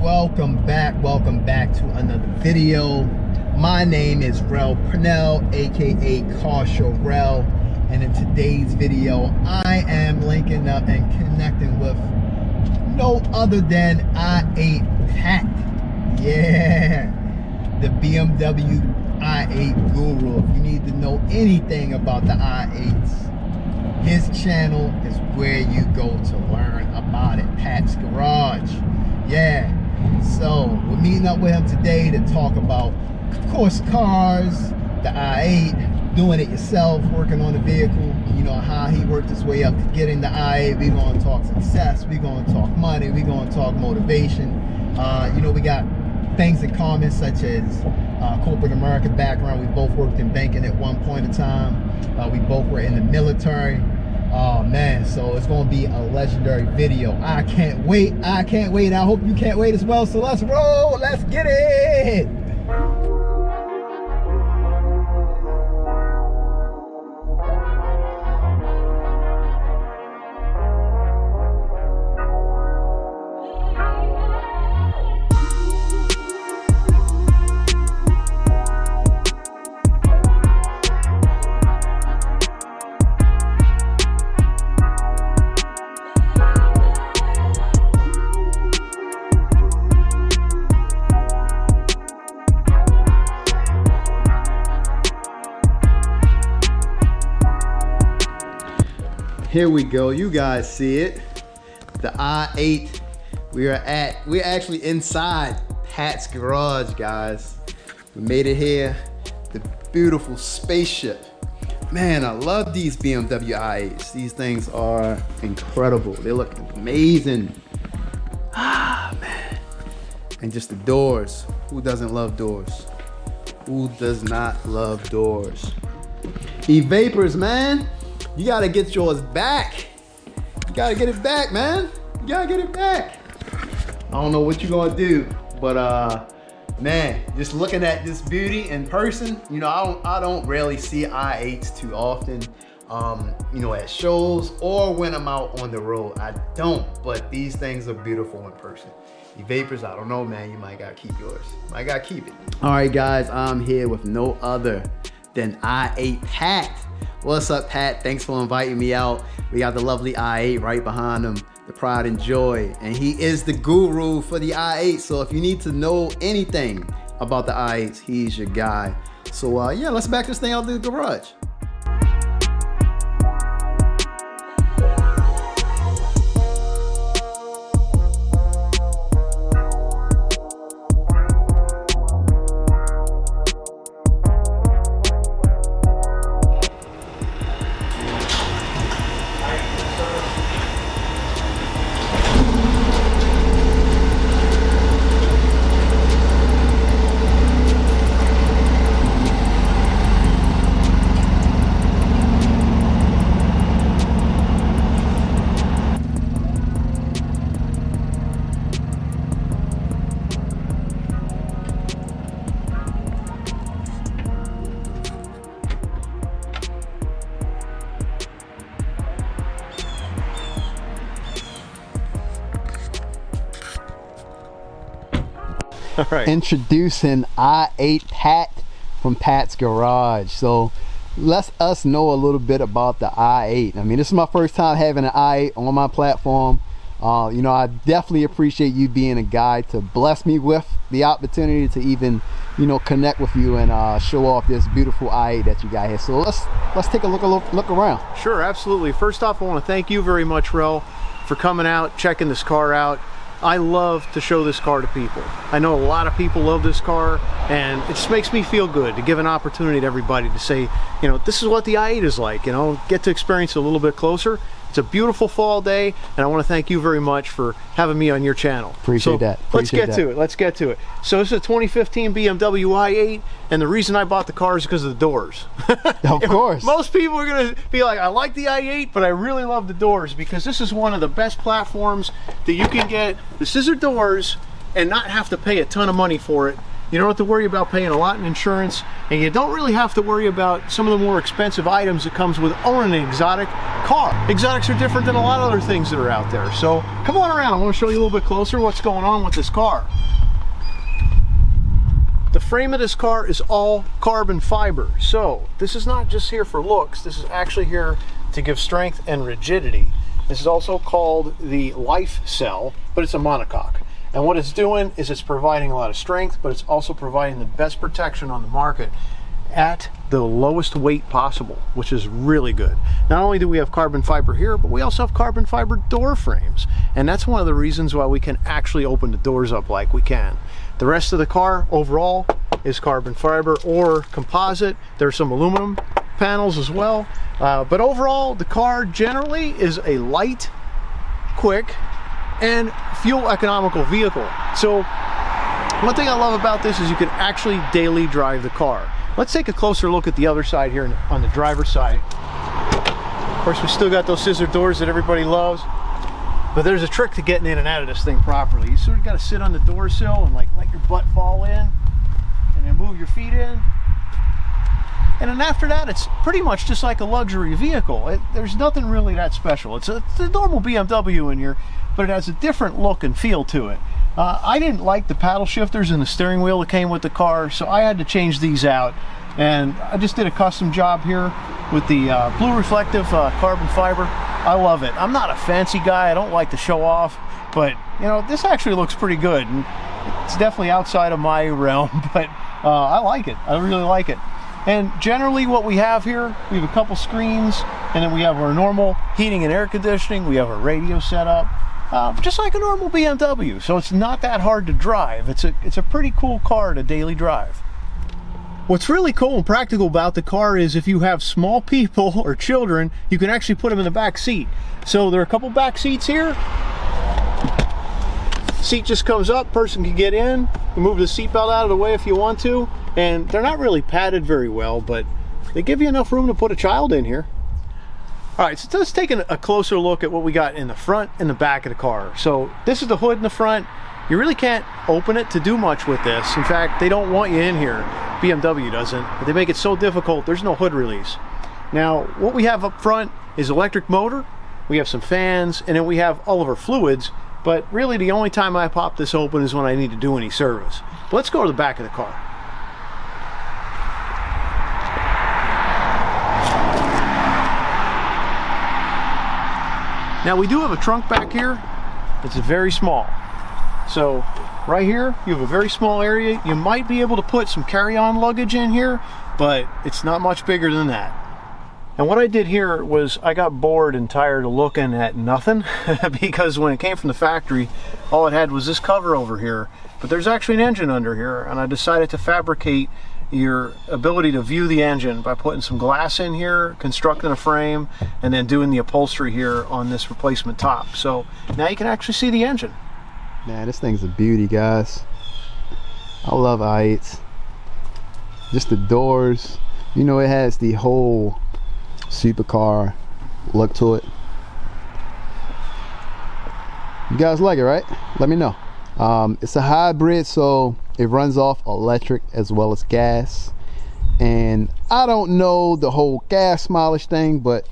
Welcome back to another video. My name is Rel Purnell, aka Car Show Rel, and in today's video I am linking up and connecting with no other than i8 Pat. Yeah, the BMW i8 guru. If you need to know anything about the i8s, his channel is where you go to learn about it. Pat's Garage. Yeah, so we're meeting up with him today to talk about, of course, cars, the i8, doing it yourself, working on the vehicle, you know, how he worked his way up to getting the i8. We're going to talk success, we're going to talk money, we're going to talk motivation. You know, we got things in common such as corporate America background. We both worked in banking at one point in time. We both were in the military. Oh man, so it's gonna be a legendary video. I can't wait. I hope you can't wait as well. So let's roll, let's get it. Here we go, you guys see it, the i8. We're actually inside Pat's Garage, guys. We made it here, the beautiful spaceship. Man, I love these BMW i8s. These things are incredible. They look amazing. Ah, man. And just the doors. Who doesn't love doors? Who does not love doors? E-Vapors, man. You gotta get yours back. You gotta get it back, man. You gotta get it back. I don't know what you're gonna do, but man, just looking at this beauty in person, you know, I don't really see i8s too often, you know, at shows or when I'm out on the road. I don't, but these things are beautiful in person. E-Vapors, I don't know, man. You might gotta keep yours. Might gotta keep it. All right, guys, I'm here with no other than i8 Pat. What's up, Pat? Thanks for inviting me out. We got the lovely i8 right behind him, the pride and joy. And he is the guru for the i8. So if you need to know anything about the i8s, he's your guy. So yeah, let's back this thing out to the garage. All right. Introducing i8 Pat from Pat's Garage. So let us know a little bit about the i8. I mean, this is my first time having an i8 on my platform. You know, I definitely appreciate you being a guy to bless me with the opportunity to even, you know, connect with you and show off this beautiful i8 that you got here. So let's take a look around. Sure, absolutely. First off, I want to thank you very much, Rel, for coming out, checking this car out. I love to show this car to people. I know a lot of people love this car, and it just makes me feel good to give an opportunity to everybody to say, you know, this is what the i8 is like, you know, get to experience it a little bit closer. It's a beautiful fall day, and I want to thank you very much for having me on your channel. Appreciate that. Let's get to it. So this is a 2015 BMW i8, and the reason I bought the car is because of the doors. Of course. Most people are going to be like, I like the i8, but I really love the doors, because this is one of the best platforms that you can get the scissor doors and not have to pay a ton of money for it. You don't have to worry about paying a lot in insurance, and you don't really have to worry about some of the more expensive items that comes with owning an exotic car. Exotics are different than a lot of other things that are out there. So come on around, I want to show you a little bit closer what's going on with this car. The frame of this car is all carbon fiber. So this is not just here for looks, this is actually here to give strength and rigidity. This is also called the life cell, but it's a monocoque. And what it's doing is it's providing a lot of strength, but it's also providing the best protection on the market at the lowest weight possible, which is really good. Not only do we have carbon fiber here, but we also have carbon fiber door frames. And that's one of the reasons why we can actually open the doors up like we can. The rest of the car overall is carbon fiber or composite. There's some aluminum panels as well. But overall, the car generally is a light, quick, and fuel economical vehicle. So one thing I love about this is you can actually daily drive the car. Let's take a closer look at the other side here on the driver's side. Of course, we still got those scissor doors that everybody loves, but there's a trick to getting in and out of this thing properly. You sort of got to sit on the door sill and like let your butt fall in, and then move your feet in. And then after that, it's pretty much just like a luxury vehicle. There's nothing really that special. It's a normal BMW in here, but it has a different look and feel to it. I didn't like the paddle shifters and the steering wheel that came with the car, so I had to change these out. And I just did a custom job here with the blue reflective carbon fiber. I love it. I'm not a fancy guy. I don't like to show off, but you know, this actually looks pretty good. And it's definitely outside of my realm, but I like it. I really like it. And generally what we have here, we have a couple screens, and then we have our normal heating and air conditioning. We have our radio set up, just like a normal BMW. So it's not that hard to drive. It's a pretty cool car to daily drive. What's really cool and practical about the car is if you have small people or children, you can actually put them in the back seat. So there are a couple back seats here. Seat just comes up, person can get in, you move the seatbelt out of the way if you want to, and they're not really padded very well, but they give you enough room to put a child in here. All right, so let's take a closer look at what we got in the front and the back of the car. So this is the hood in the front. You really can't open it to do much with this. In fact, they don't want you in here. BMW doesn't, but they make it so difficult, there's no hood release. Now, what we have up front is electric motor, we have some fans, and then we have all of our fluids. But really the only time I pop this open is when I need to do any service. But let's go to the back of the car. Now we do have a trunk back here. It's very small. So right here you have a very small area. You might be able to put some carry-on luggage in here, but it's not much bigger than that. And what I did here was I got bored and tired of looking at nothing because when it came from the factory, all it had was this cover over here. But there's actually an engine under here, and I decided to fabricate your ability to view the engine by putting some glass in here, constructing a frame, and then doing the upholstery here on this replacement top. So now you can actually see the engine. Man, this thing's a beauty, guys. I love i8s. Just the doors. You know, it has the whole supercar look to it. You guys like it, right? Let me know. It's a hybrid, so it runs off electric as well as gas. And I don't know the whole gas mileage thing, but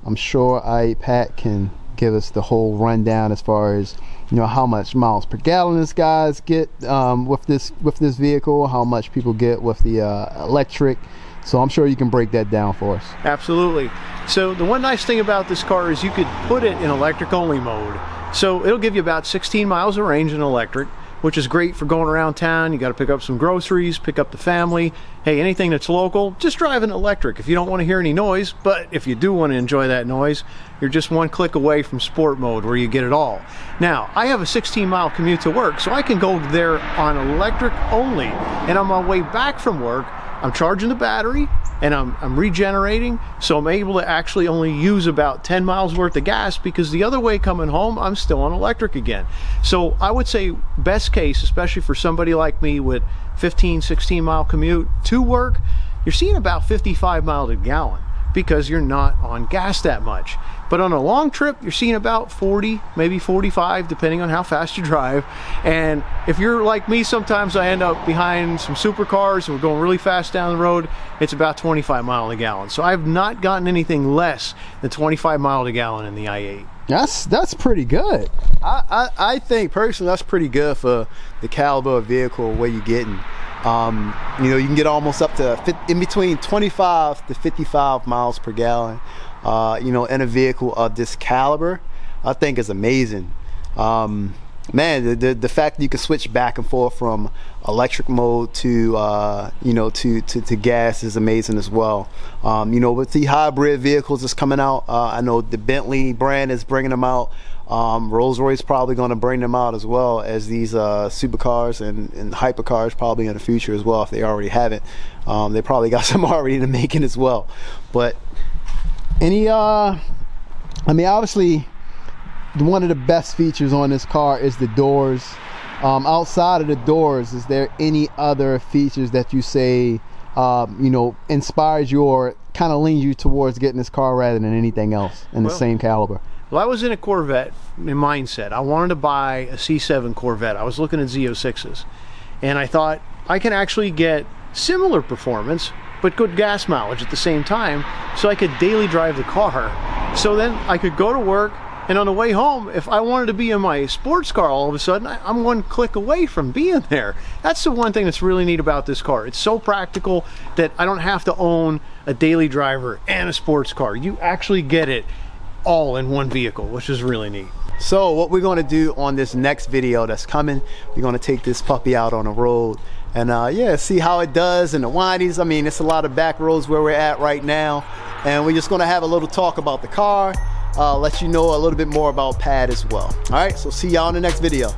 I'm sure Pat can give us the whole rundown as far as, you know, how much miles per gallon this guys get with this vehicle, how much people get with the electric. So I'm sure you can break that down for us. Absolutely. So the one nice thing about this car is you could put it in electric only mode. So it'll give you about 16 miles of range in electric, which is great for going around town. You got to pick up some groceries, pick up the family. Hey, anything that's local, just drive an electric if you don't want to hear any noise. But if you do want to enjoy that noise, you're just one click away from sport mode where you get it all. Now, I have a 16-mile commute to work, so I can go there on electric only. And on my way back from work, I'm charging the battery and I'm regenerating, so I'm able to actually only use about 10 miles worth of gas, because the other way coming home I'm still on electric again. So I would say best case, especially for somebody like me with 15-16 mile commute to work, you're seeing about 55 miles a gallon because you're not on gas that much. But on a long trip, you're seeing about 40, maybe 45, depending on how fast you drive. And if you're like me, sometimes I end up behind some supercars and we're going really fast down the road. It's about 25 miles a gallon. So I've not gotten anything less than 25 miles a gallon in the i8. That's pretty good. I think personally that's pretty good for the caliber of vehicle where you're getting. You know, you can get almost up to in between 25 to 55 miles per gallon. You know, in a vehicle of this caliber, I think is amazing. Man, the fact that you can switch back and forth from electric mode to you know, to gas is amazing as well. You know, with the hybrid vehicles that's coming out, I know the Bentley brand is bringing them out. Rolls-Royce probably going to bring them out as well as these supercars and hypercars probably in the future as well if they already haven't. They probably got some already in the making as well. But any I mean, obviously one of the best features on this car is the doors. Outside of the doors, is there any other features that you say you know, inspires you or kind of leans you towards getting this car rather than anything else in the same caliber? Well, I was in a Corvette mindset. I wanted to buy a C7 Corvette. I was looking at Z06s, and I thought I can actually get similar performance but good gas mileage at the same time, so I could daily drive the car. So then I could go to work, and on the way home, if I wanted to be in my sports car all of a sudden, I'm one click away from being there. That's the one thing that's really neat about this car. It's so practical that I don't have to own a daily driver and a sports car. You actually get it all in one vehicle, which is really neat. So what we're going to do on this next video that's coming, we're going to take this puppy out on the road and yeah, see how it does in the windies. I mean, it's a lot of back roads where we're at right now, and we're just going to have a little talk about the car, let you know a little bit more about Pat as well. All right, so see y'all in the next video.